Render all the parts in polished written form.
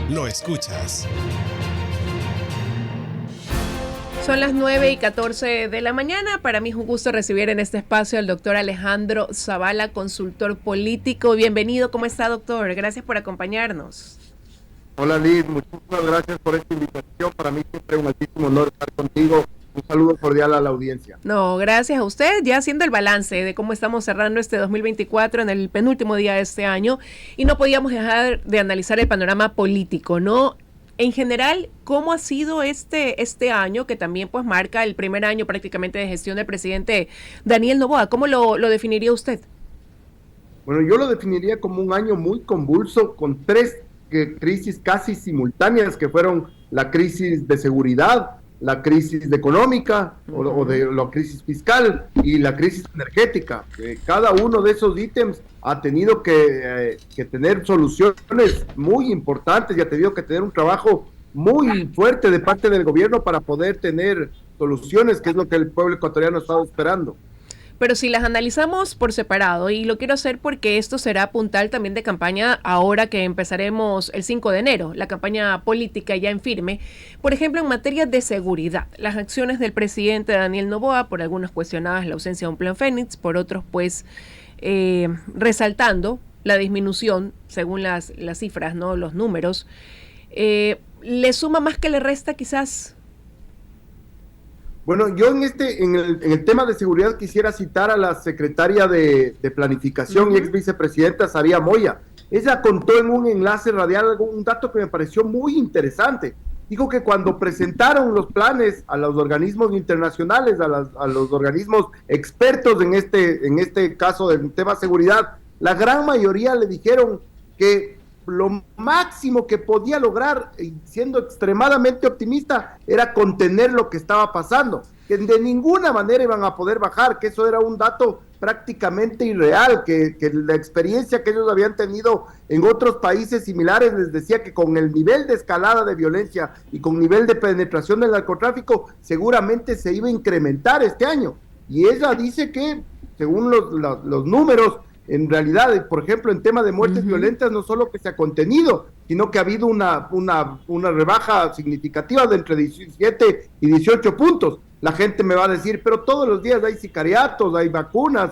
Lo escuchas. Son las 9:14 de la mañana. Para mí es un gusto recibir en este espacio al doctor Alejandro Zavala, consultor político. Bienvenido, ¿cómo está, doctor? Gracias por acompañarnos. Hola Liz, muchísimas gracias por esta invitación. Para mí siempre es un altísimo honor estar contigo. Un saludo cordial a la audiencia. No, gracias a usted. Ya haciendo el balance de cómo estamos cerrando este 2024 en el penúltimo día de este año, y no podíamos dejar de analizar el panorama político, ¿no? En general, ¿cómo ha sido este año, que también pues marca el primer año prácticamente de gestión del presidente Daniel Noboa? ¿Cómo lo definiría usted? Bueno, yo lo definiría como un año muy convulso, con tres crisis casi simultáneas, que fueron la crisis de seguridad, la crisis económica o de la crisis fiscal y la crisis energética. Cada uno de esos ítems ha tenido que tener soluciones muy importantes y ha tenido que tener un trabajo muy fuerte de parte del gobierno para poder tener soluciones, que es lo que el pueblo ecuatoriano ha estado esperando. Pero si las analizamos por separado, y lo quiero hacer porque esto será puntal también de campaña ahora que empezaremos el 5 de enero, la campaña política ya en firme. Por ejemplo, en materia de seguridad, las acciones del presidente Daniel Noboa, por algunos cuestionadas la ausencia de un plan Fénix, por otros pues resaltando la disminución según las cifras, ¿no? Los números. ¿Le suma más que le resta quizás? Bueno, yo en el tema de seguridad quisiera citar a la secretaria de Planificación y ex vicepresidenta Saría Moya. Ella contó en un enlace radial un dato que me pareció muy interesante. Dijo que cuando presentaron los planes a los organismos internacionales, a los organismos expertos en este caso del tema seguridad, la gran mayoría le dijeron que lo máximo que podía lograr, siendo extremadamente optimista, era contener lo que estaba pasando, que de ninguna manera iban a poder bajar, que eso era un dato prácticamente irreal, que la experiencia que ellos habían tenido en otros países similares les decía que con el nivel de escalada de violencia y con nivel de penetración del narcotráfico seguramente se iba a incrementar este año. Y ella dice que, según los números, en realidad, por ejemplo, en tema de muertes violentas, no solo que se ha contenido, sino que ha habido una rebaja significativa de entre 17 y 18 puntos. La gente me va a decir, pero todos los días hay sicariatos, hay vacunas.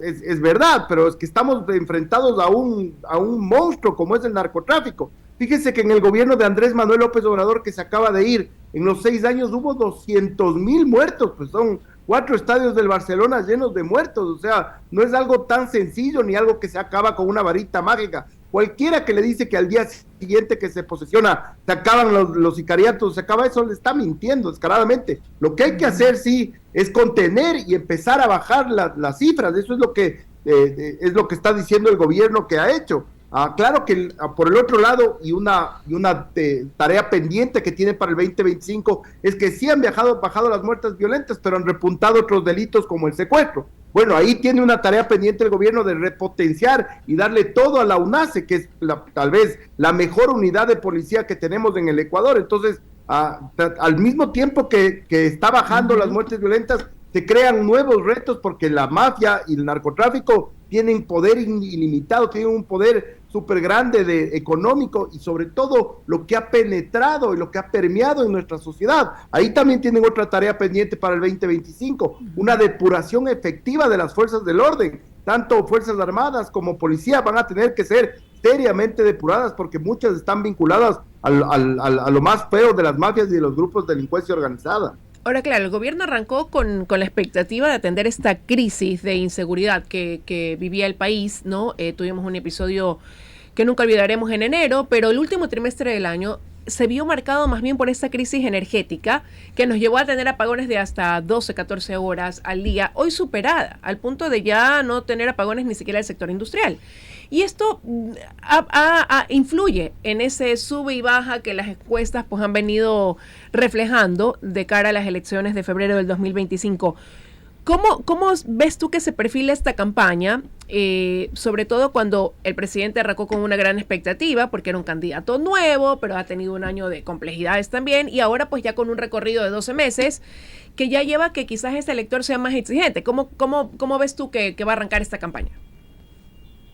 Es verdad, pero es que estamos enfrentados a un monstruo como es el narcotráfico. Fíjense que en el gobierno de Andrés Manuel López Obrador, que se acaba de ir, en los 6 años hubo 200,000 muertos, pues son 4 estadios del Barcelona llenos de muertos. O sea, no es algo tan sencillo ni algo que se acaba con una varita mágica. Cualquiera que le dice que al día siguiente que se posesiona se acaban los sicariatos, se acaba eso, le está mintiendo descaradamente. Lo que hay que hacer, sí, es contener y empezar a bajar las cifras. Eso es lo que está diciendo el gobierno que ha hecho. Claro que por el otro lado, y una tarea pendiente que tiene para el 2025, es que sí han bajado las muertes violentas, pero han repuntado otros delitos como el secuestro. Bueno, ahí tiene una tarea pendiente el gobierno de repotenciar y darle todo a la UNACE, que es tal vez la mejor unidad de policía que tenemos en el Ecuador. Entonces, al mismo tiempo que está bajando las muertes violentas, se crean nuevos retos porque la mafia y el narcotráfico tienen poder ilimitado, tienen un poder súper grande económico, y sobre todo lo que ha penetrado y lo que ha permeado en nuestra sociedad. Ahí también tienen otra tarea pendiente para el 2025, una depuración efectiva de las fuerzas del orden. Tanto Fuerzas Armadas como Policía van a tener que ser seriamente depuradas porque muchas están vinculadas a lo más feo de las mafias y de los grupos de delincuencia organizada. Ahora, claro, el gobierno arrancó con la expectativa de atender esta crisis de inseguridad que vivía el país, ¿no? Tuvimos un episodio que nunca olvidaremos en enero, pero el último trimestre del año se vio marcado más bien por esta crisis energética que nos llevó a tener apagones de hasta 12, 14 horas al día, hoy superada, al punto de ya no tener apagones ni siquiera el sector industrial. Y esto influye en ese sube y baja que las encuestas pues han venido reflejando de cara a las elecciones de febrero del 2025. ¿Cómo ves tú que se perfila esta campaña? Sobre todo cuando el presidente arrancó con una gran expectativa, porque era un candidato nuevo, pero ha tenido un año de complejidades también, y ahora pues ya con un recorrido de 12 meses, que ya lleva que quizás este elector sea más exigente. ¿Cómo ves tú que va a arrancar esta campaña?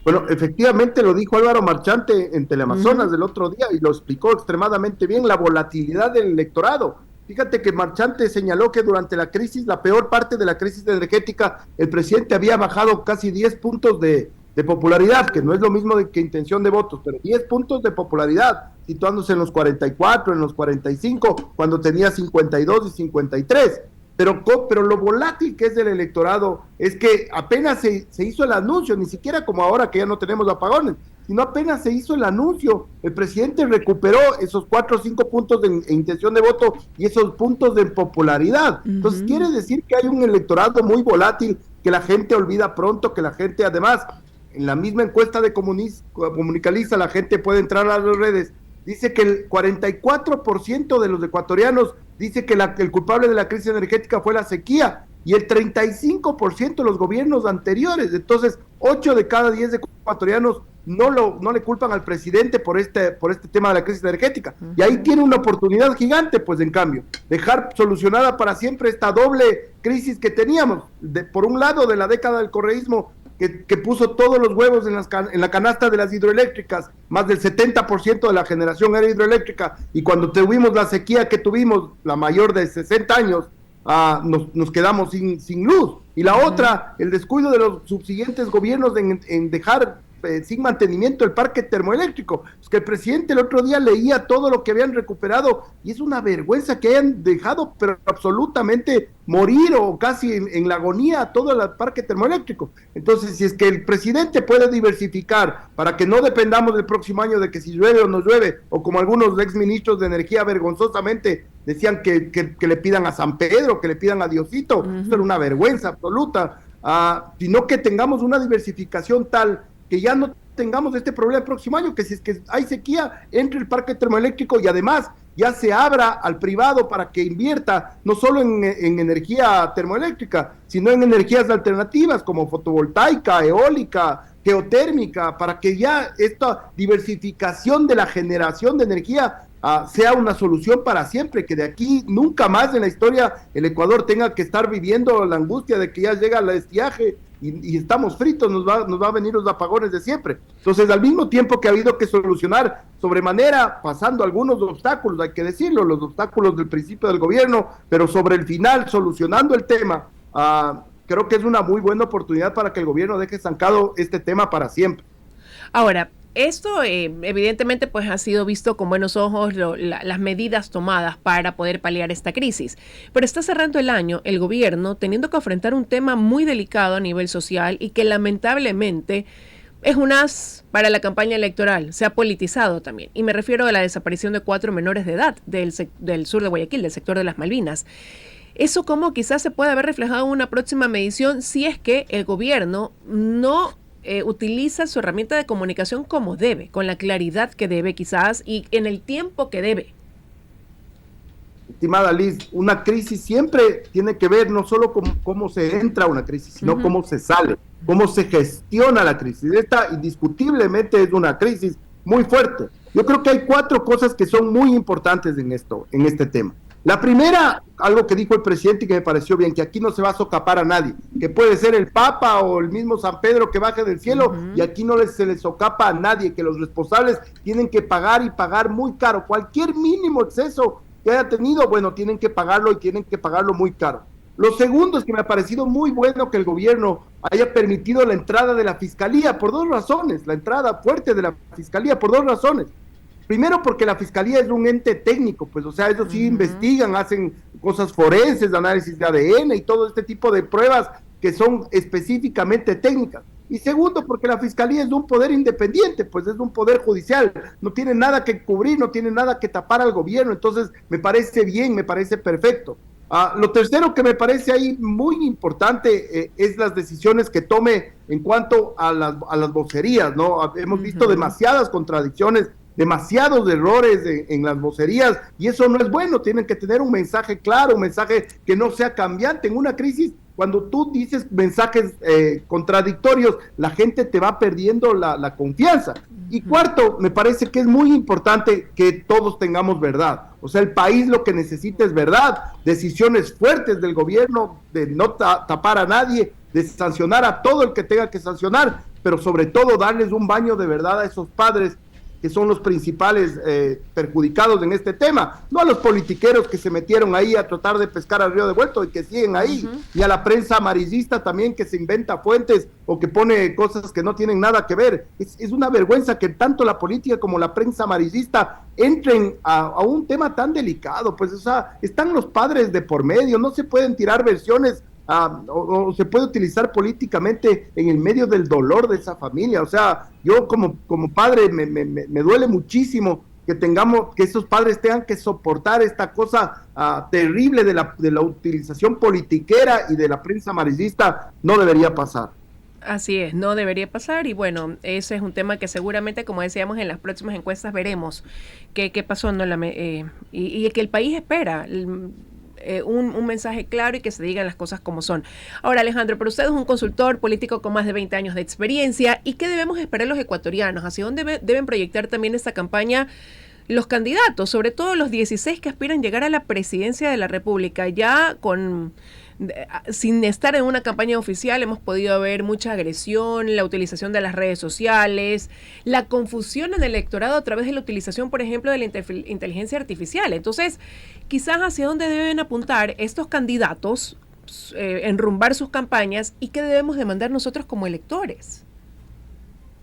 Bueno, efectivamente lo dijo Álvaro Marchante en Teleamazonas Ujú. del otro día y lo explicó extremadamente bien, la volatilidad del electorado. Fíjate que Marchante señaló que durante la crisis, la peor parte de la crisis energética, el presidente había bajado casi 10 puntos de popularidad, que no es lo mismo que intención de votos, pero 10 puntos de popularidad, situándose en los 44, en los 45, cuando tenía 52 y 53. Pero lo volátil que es del electorado es que apenas se hizo el anuncio, ni siquiera como ahora que ya no tenemos apagones, sino apenas se hizo el anuncio, el presidente recuperó esos 4 o 5 puntos de intención de voto y esos puntos de popularidad. Entonces Ujú. quiere decir que hay un electorado muy volátil, que la gente olvida pronto, que la gente además, en la misma encuesta de Comunicaliza, la gente puede entrar a las redes, dice que el 44% de los ecuatorianos dice que el culpable de la crisis energética fue la sequía y el 35% los gobiernos anteriores. Entonces, 8 de cada 10 ecuatorianos no le culpan al presidente por este tema de la crisis energética. Y ahí tiene una oportunidad gigante, pues en cambio, dejar solucionada para siempre esta doble crisis que teníamos. Por un lado, de la década del correísmo, que puso todos los huevos en la canasta de las hidroeléctricas, más del 70% de la generación era hidroeléctrica, y cuando tuvimos la sequía que tuvimos, la mayor de 60 años, nos quedamos sin luz. Y la otra, el descuido de los subsiguientes gobiernos en dejar sin mantenimiento el parque termoeléctrico. Es que el presidente el otro día leía todo lo que habían recuperado y es una vergüenza que hayan dejado pero absolutamente morir o casi en la agonía todo el parque termoeléctrico. Entonces, si es que el presidente puede diversificar para que no dependamos del próximo año de que si llueve o no llueve, o como algunos exministros de energía vergonzosamente decían que le pidan a San Pedro, que le pidan a Diosito, esto era una vergüenza absoluta, sino que tengamos una diversificación tal que ya no tengamos este problema el próximo año, que si es que hay sequía, entre el parque termoeléctrico y además ya se abra al privado para que invierta no solo en energía termoeléctrica, sino en energías alternativas como fotovoltaica, eólica, geotérmica, para que ya esta diversificación de la generación de energía sea una solución para siempre, que de aquí nunca más en la historia el Ecuador tenga que estar viviendo la angustia de que ya llega el estiaje y estamos fritos, nos va a venir los apagones de siempre. Entonces, al mismo tiempo que ha habido que solucionar sobremanera, pasando algunos obstáculos, hay que decirlo, los obstáculos del principio del gobierno, pero sobre el final, solucionando el tema, creo que es una muy buena oportunidad para que el gobierno deje estancado este tema para siempre. Ahora, esto evidentemente pues ha sido visto con buenos ojos las medidas tomadas para poder paliar esta crisis, pero está cerrando el año el gobierno teniendo que afrontar un tema muy delicado a nivel social y que lamentablemente es un as para la campaña electoral, se ha politizado también, y me refiero a la desaparición de 4 menores de edad del sur de Guayaquil, del sector de las Malvinas. Eso como quizás se puede haber reflejado en una próxima medición si es que el gobierno no utiliza su herramienta de comunicación como debe, con la claridad que debe quizás y en el tiempo que debe. Estimada Liz, una crisis siempre tiene que ver no solo con cómo se entra a una crisis, sino cómo se sale, cómo se gestiona la crisis. Esta indiscutiblemente es una crisis muy fuerte. Yo creo que hay 4 cosas que son muy importantes en este tema. La primera, algo que dijo el presidente y que me pareció bien, que aquí no se va a socapar a nadie, que puede ser el Papa o el mismo San Pedro que baje del cielo y aquí no se les socapa a nadie, que los responsables tienen que pagar y pagar muy caro. Cualquier mínimo exceso que haya tenido, bueno, tienen que pagarlo y tienen que pagarlo muy caro. Lo segundo es que me ha parecido muy bueno que el gobierno haya permitido la entrada de la fiscalía por 2 razones, la entrada fuerte de la fiscalía por 2 razones. Primero, porque la fiscalía es un ente técnico, pues, o sea, ellos sí investigan, hacen cosas forenses, análisis de ADN y todo este tipo de pruebas que son específicamente técnicas. Y segundo, porque la fiscalía es un poder independiente, pues es un poder judicial, no tiene nada que cubrir, no tiene nada que tapar al gobierno, entonces me parece bien, me parece perfecto. Lo tercero que me parece ahí muy importante es las decisiones que tome en cuanto a las vocerías, ¿no? Hemos visto demasiadas contradicciones, demasiados errores en las vocerías y eso no es bueno, tienen que tener un mensaje claro, un mensaje que no sea cambiante. En una crisis, cuando tú dices mensajes contradictorios, la gente te va perdiendo la confianza. Y cuarto, me parece que es muy importante que todos tengamos verdad. O sea, el país lo que necesita es verdad, decisiones fuertes del gobierno, de no tapar a nadie, de sancionar a todo el que tenga que sancionar, pero sobre todo darles un baño de verdad a esos padres que son los principales perjudicados en este tema, no a los politiqueros que se metieron ahí a tratar de pescar al río de vuelto y que siguen ahí, y a la prensa amarillista también que se inventa fuentes o que pone cosas que no tienen nada que ver. Es una vergüenza que tanto la política como la prensa amarillista entren a un tema tan delicado, pues, o sea, están los padres de por medio, no se pueden tirar versiones o se puede utilizar políticamente en el medio del dolor de esa familia. O sea, yo como padre me duele muchísimo que esos padres tengan que soportar esta cosa terrible de la utilización politiquera y de la prensa amarillista. No debería pasar. Así es, no debería pasar y bueno, ese es un tema que seguramente, como decíamos, en las próximas encuestas veremos qué pasó, ¿no? Y que el país espera un mensaje claro y que se digan las cosas como son. Ahora, Alejandro, pero usted es un consultor político con más de 20 años de experiencia, ¿y qué debemos esperar los ecuatorianos? ¿Hacia dónde deben proyectar también esta campaña los candidatos, sobre todo los 16 que aspiran a llegar a la presidencia de la República? Ya sin estar en una campaña oficial hemos podido ver mucha agresión, la utilización de las redes sociales, la confusión en el electorado a través de la utilización, por ejemplo, de la inteligencia artificial. Entonces, quizás hacia dónde deben apuntar estos candidatos, enrumbar sus campañas, y qué debemos demandar nosotros como electores.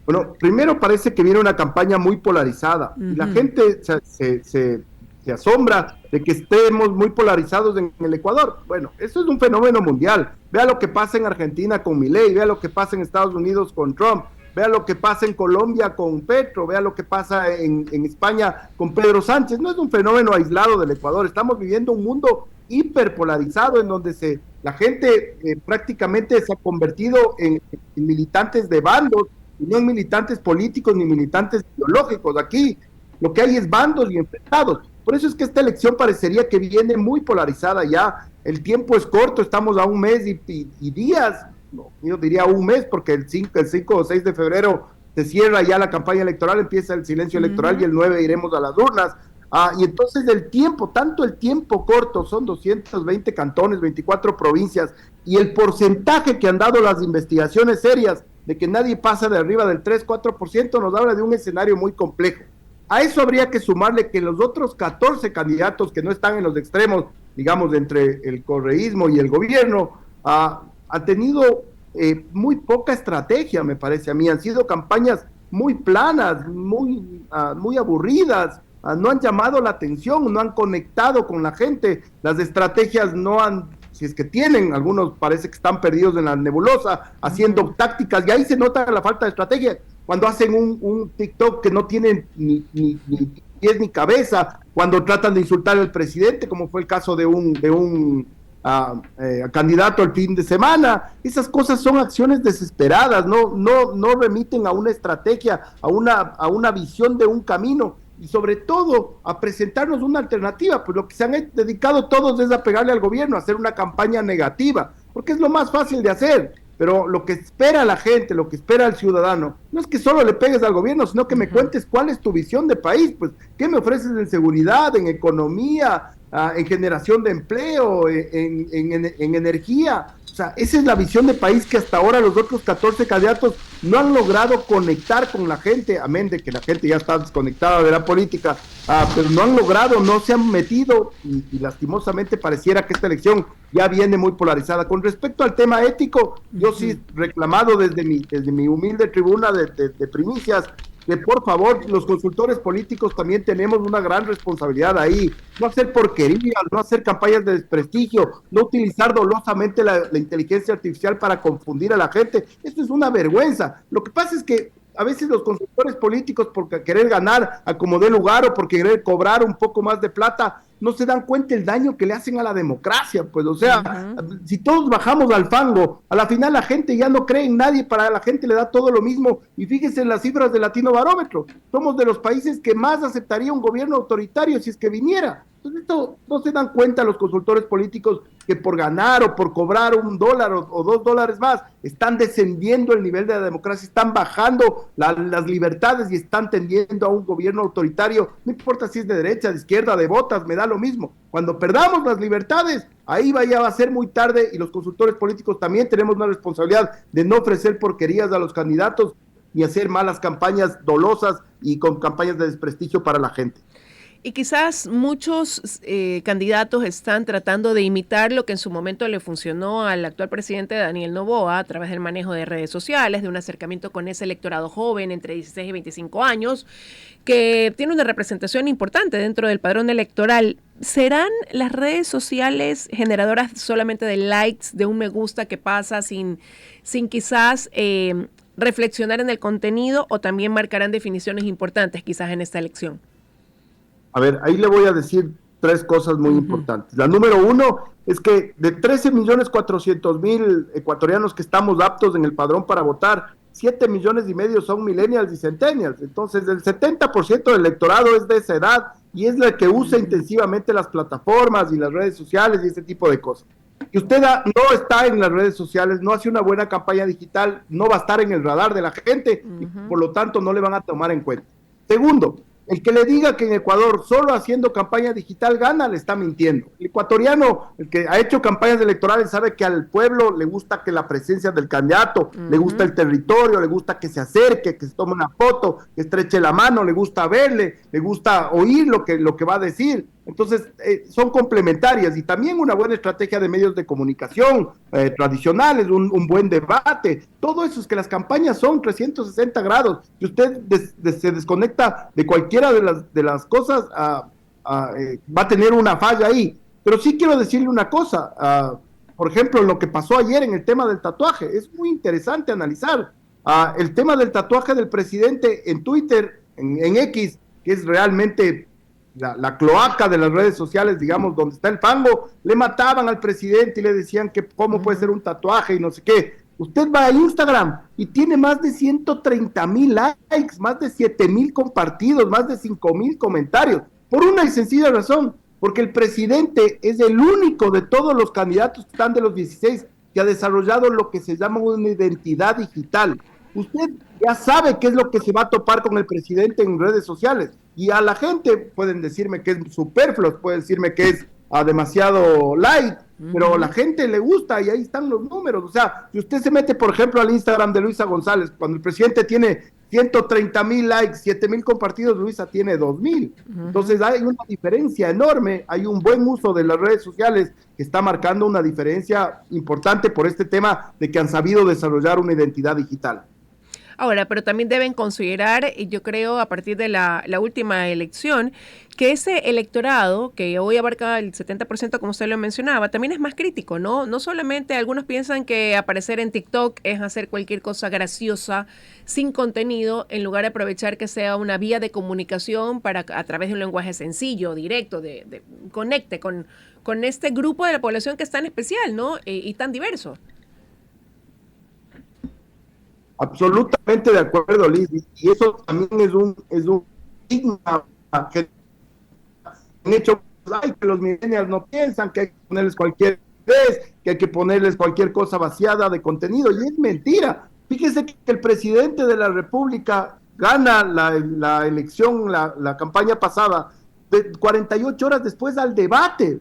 Bueno, primero parece que viene una campaña muy polarizada. Y la gente se asombra de que estemos muy polarizados en el Ecuador. Bueno, eso es un fenómeno mundial. Vea lo que pasa en Argentina con Milei, vea lo que pasa en Estados Unidos con Trump, vea lo que pasa en Colombia con Petro, vea lo que pasa en España con Pedro Sánchez. No es un fenómeno aislado del Ecuador. Estamos viviendo un mundo hiperpolarizado en donde la gente prácticamente se ha convertido en militantes de bandos, y no en militantes políticos ni militantes ideológicos. Aquí lo que hay es bandos y enfrentados. Por eso es que esta elección parecería que viene muy polarizada ya. El tiempo es corto, estamos a un mes y días, no, yo diría un mes, porque el 5 o 6 de febrero se cierra ya la campaña electoral, empieza el silencio electoral y el 9 iremos a las urnas. Y entonces tanto el tiempo corto, son 220 cantones, 24 provincias, y el porcentaje que han dado las investigaciones serias de que nadie pasa de arriba del 3-4%, nos habla de un escenario muy complejo. A eso habría que sumarle que los otros 14 candidatos que no están en los extremos, digamos, entre el correísmo y el gobierno, han tenido muy poca estrategia, me parece a mí. Han sido campañas muy planas, muy aburridas, no han llamado la atención, no han conectado con la gente, las estrategias no han, si es que tienen, algunos parece que están perdidos en la nebulosa, haciendo tácticas, y ahí se nota la falta de estrategia, cuando hacen un TikTok que no tiene ni pies ni cabeza, cuando tratan de insultar al presidente, como fue el caso de un candidato el fin de semana. Esas cosas son acciones desesperadas, no remiten a una estrategia, a una visión de un camino, y sobre todo a presentarnos una alternativa. Pues lo que se han dedicado todos es a pegarle al gobierno, a hacer una campaña negativa, porque es lo más fácil de hacer. Pero lo que espera la gente, lo que espera el ciudadano, no es que solo le pegues al gobierno, sino que me cuentes cuál es tu visión de país. Pues, ¿qué me ofreces en seguridad, en economía, en generación de empleo, en energía? O sea, esa es la visión de país que hasta ahora los otros 14 candidatos no han logrado conectar con la gente, amén de que la gente ya está desconectada de la política, pero no han logrado, no se han metido, y lastimosamente pareciera que esta elección ya viene muy polarizada. Con respecto al tema ético, yo sí reclamado desde mi humilde tribuna de primicias, que por favor, los consultores políticos también tenemos una gran responsabilidad ahí, no hacer porquerías, no hacer campañas de desprestigio, no utilizar dolosamente la inteligencia artificial para confundir a la gente. Esto es una vergüenza. Lo que pasa es que a veces los consultores políticos, por querer ganar a como dé lugar o por querer cobrar un poco más de plata, no se dan cuenta el daño que le hacen a la democracia. Pues, o sea, si todos bajamos al fango, a la final la gente ya no cree en nadie, para la gente le da todo lo mismo. Y fíjense en las cifras del Latino Barómetro, somos de los países que más aceptaría un gobierno autoritario si es que viniera. Entonces esto no se dan cuenta los consultores políticos que por ganar o por cobrar $1 o $2 más, están descendiendo el nivel de la democracia, están bajando las libertades y están tendiendo a un gobierno autoritario, no importa si es de derecha, de izquierda, de botas, me da lo mismo. Cuando perdamos las libertades, ahí ya va a ser muy tarde, y los consultores políticos también tenemos una responsabilidad de no ofrecer porquerías a los candidatos ni hacer malas campañas dolosas y con campañas de desprestigio para la gente. Y quizás muchos candidatos están tratando de imitar lo que en su momento le funcionó al actual presidente Daniel Noboa a través del manejo de redes sociales, de un acercamiento con ese electorado joven entre 16 y 25 años, que tiene una representación importante dentro del padrón electoral. ¿Serán las redes sociales generadoras solamente de likes, de un me gusta que pasa sin quizás reflexionar en el contenido, o también marcarán definiciones importantes quizás en esta elección? A ver, ahí le voy a decir 3 cosas muy importantes. La número 1 es que de 13.400.000 ecuatorianos que estamos aptos en el padrón para votar, 7,5 millones son millennials y centennials. Entonces, el 70% del electorado es de esa edad y es la que usa intensivamente las plataformas y las redes sociales y ese tipo de cosas. Y usted no está en las redes sociales, no hace una buena campaña digital, no va a estar en el radar de la gente y por lo tanto no le van a tomar en cuenta. Segundo, el que le diga que en Ecuador solo haciendo campaña digital gana, le está mintiendo. El ecuatoriano, el que ha hecho campañas electorales, sabe que al pueblo le gusta que la presencia del candidato, le gusta el territorio, le gusta que se acerque, que se tome una foto, que estreche la mano, le gusta verle, le gusta oír lo que va a decir. Entonces, son complementarias, y también una buena estrategia de medios de comunicación tradicionales, un buen debate. Todo eso es que las campañas son 360 grados. Si usted se desconecta de cualquiera de las cosas, va a tener una falla ahí. Pero sí quiero decirle una cosa, por ejemplo, lo que pasó ayer en el tema del tatuaje. Es muy interesante analizar el tema del tatuaje del presidente en Twitter, en X, que es realmente la cloaca de las redes sociales, digamos, donde está el fango. Le mataban al presidente y le decían que cómo puede ser un tatuaje y no sé qué. Usted va a Instagram y tiene más de 130,000 likes, más de 7,000 compartidos, más de 5,000 comentarios, por una y sencilla razón, porque el presidente es el único de todos los candidatos que están de los 16 que ha desarrollado lo que se llama una identidad digital. Usted ya sabe qué es lo que se va a topar con el presidente en redes sociales, y a la gente pueden decirme que es superfluo, pueden decirme que es demasiado light, pero a la gente le gusta y ahí están los números. O sea, si usted se mete, por ejemplo, al Instagram de Luisa González, cuando el presidente tiene 130,000 likes, 7,000 compartidos, Luisa tiene 2,000. Entonces hay una diferencia enorme, hay un buen uso de las redes sociales que está marcando una diferencia importante por este tema de que han sabido desarrollar una identidad digital. Ahora, pero también deben considerar, yo creo, a partir de la última elección, que ese electorado, que hoy abarca el 70%, como usted lo mencionaba, también es más crítico, ¿no? No solamente algunos piensan que aparecer en TikTok es hacer cualquier cosa graciosa, sin contenido, en lugar de aprovechar que sea una vía de comunicación para, a través de un lenguaje sencillo, directo, de conecte con este grupo de la población que es tan especial, ¿no? Y tan diverso. Absolutamente de acuerdo, Liz, y eso también es un estigma que han hecho, que los millennials no piensan, que hay que ponerles cualquier vez, que hay que ponerles cualquier cosa vaciada de contenido, y es mentira. Fíjese que el presidente de la República gana la elección, la campaña pasada, 48 horas después del debate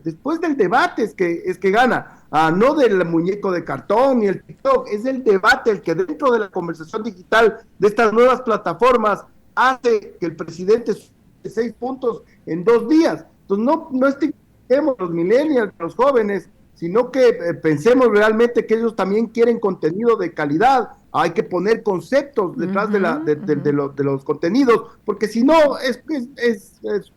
es que gana. No del muñeco de cartón ni el TikTok, es el debate el que dentro de la conversación digital de estas nuevas plataformas hace que el presidente sube 6 puntos en 2 días. Entonces no estemos los millennials, los jóvenes, sino que pensemos realmente que ellos también quieren contenido de calidad. Hay que poner conceptos detrás de los contenidos, porque si no es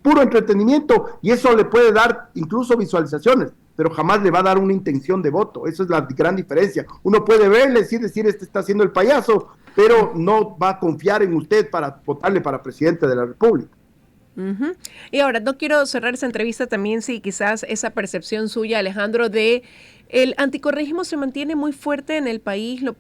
puro entretenimiento, y eso le puede dar incluso visualizaciones, pero jamás le va a dar una intención de voto. Esa es la gran diferencia. Uno puede verle, sí, decir, este está haciendo el payaso, pero no va a confiar en usted para votarle para presidente de la República. Ujú. Y ahora, no quiero cerrar esa entrevista también si quizás esa percepción suya, Alejandro, de el anticorreísmo se mantiene muy fuerte en el país. Lo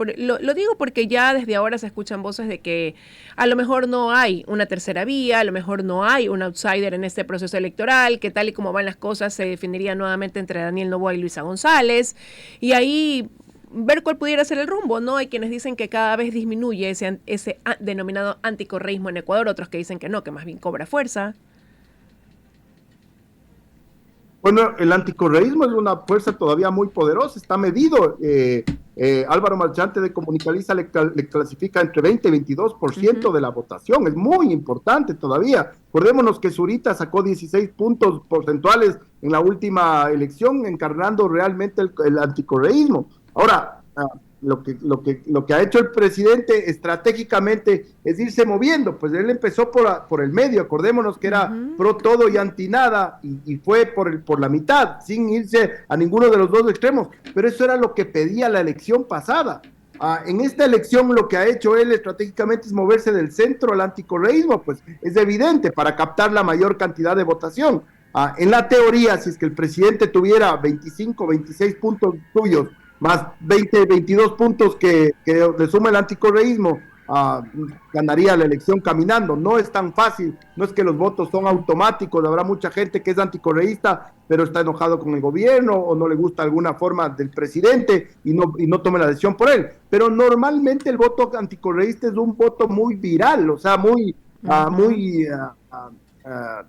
digo porque ya desde ahora se escuchan voces de que a lo mejor no hay una tercera vía, a lo mejor no hay un outsider en este proceso electoral, que tal y como van las cosas se definiría nuevamente entre Daniel Noboa y Luisa González. Y ahí ver cuál pudiera ser el rumbo, ¿no? Hay quienes dicen que cada vez disminuye ese denominado anticorreísmo en Ecuador, otros que dicen que no, que más bien cobra fuerza. Bueno, el anticorreísmo es una fuerza todavía muy poderosa, está medido. Álvaro Marchante de Comunicaliza le clasifica entre 20 y 22% de la votación, es muy importante todavía. Acordémonos que Zurita sacó 16 puntos porcentuales en la última elección, encarnando realmente el anticorreísmo. Ahora, lo que ha hecho el presidente estratégicamente es irse moviendo, pues él empezó por el medio, acordémonos que era pro todo y anti nada, y fue por la mitad, sin irse a ninguno de los dos extremos, pero eso era lo que pedía la elección pasada. En esta elección lo que ha hecho él estratégicamente es moverse del centro al anticorreísmo, pues es evidente, para captar la mayor cantidad de votación. En la teoría, si es que el presidente tuviera 25, 26 puntos suyos, más 20, 22 puntos que le suma el anticorreísmo, ganaría la elección caminando. No es tan fácil, no es que los votos son automáticos, habrá mucha gente que es anticorreísta, pero está enojado con el gobierno o no le gusta alguna forma del presidente y no tome la decisión por él. Pero normalmente el voto anticorreísta es un voto muy viral, o sea, muy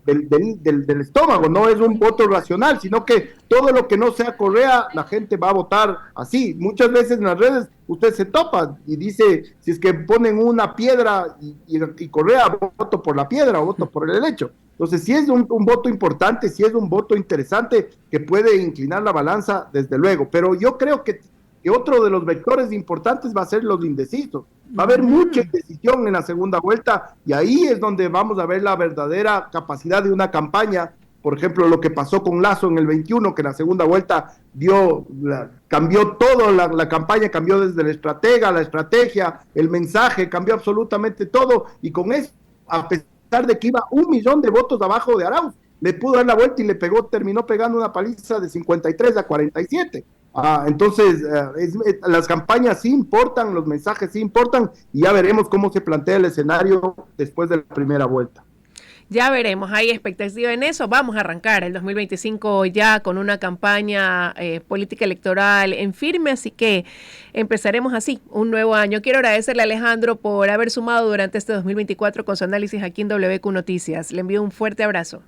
del estómago, no es un voto racional, sino que todo lo que no sea Correa, la gente va a votar así. Muchas veces en las redes usted se topa y dice, si es que ponen una piedra y Correa, voto por la piedra o voto por el derecho. Entonces, si es un voto importante, si es un voto interesante que puede inclinar la balanza, desde luego, pero yo creo que otro de los vectores importantes va a ser los indecisos. Va a haber mucha indecisión en la segunda vuelta y ahí es donde vamos a ver la verdadera capacidad de una campaña. Por ejemplo, lo que pasó con Lazo en el 21, que en la segunda vuelta cambió todo, la campaña cambió desde la estratega, la estrategia, el mensaje, cambió absolutamente todo, y con eso, a pesar de que iba 1 millón de votos abajo de Arauz, le pudo dar la vuelta y terminó pegando una paliza de 53-47. Entonces, las campañas sí importan, los mensajes sí importan, y ya veremos cómo se plantea el escenario después de la primera vuelta. Ya veremos, hay expectativa en eso. Vamos a arrancar el 2025 ya con una campaña política electoral en firme, así que empezaremos así un nuevo año. Quiero agradecerle a Alejandro por haber sumado durante este 2024 con su análisis aquí en WQ Noticias. Le envío un fuerte abrazo.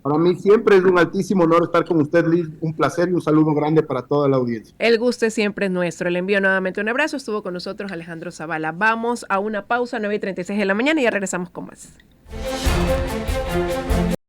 Para mí siempre es un altísimo honor estar con usted, Liz. Un placer y un saludo grande para toda la audiencia. El gusto siempre es nuestro. Le envío nuevamente un abrazo. Estuvo con nosotros Alejandro Zavala. Vamos a una pausa, 9:36 de la mañana, y ya regresamos con más.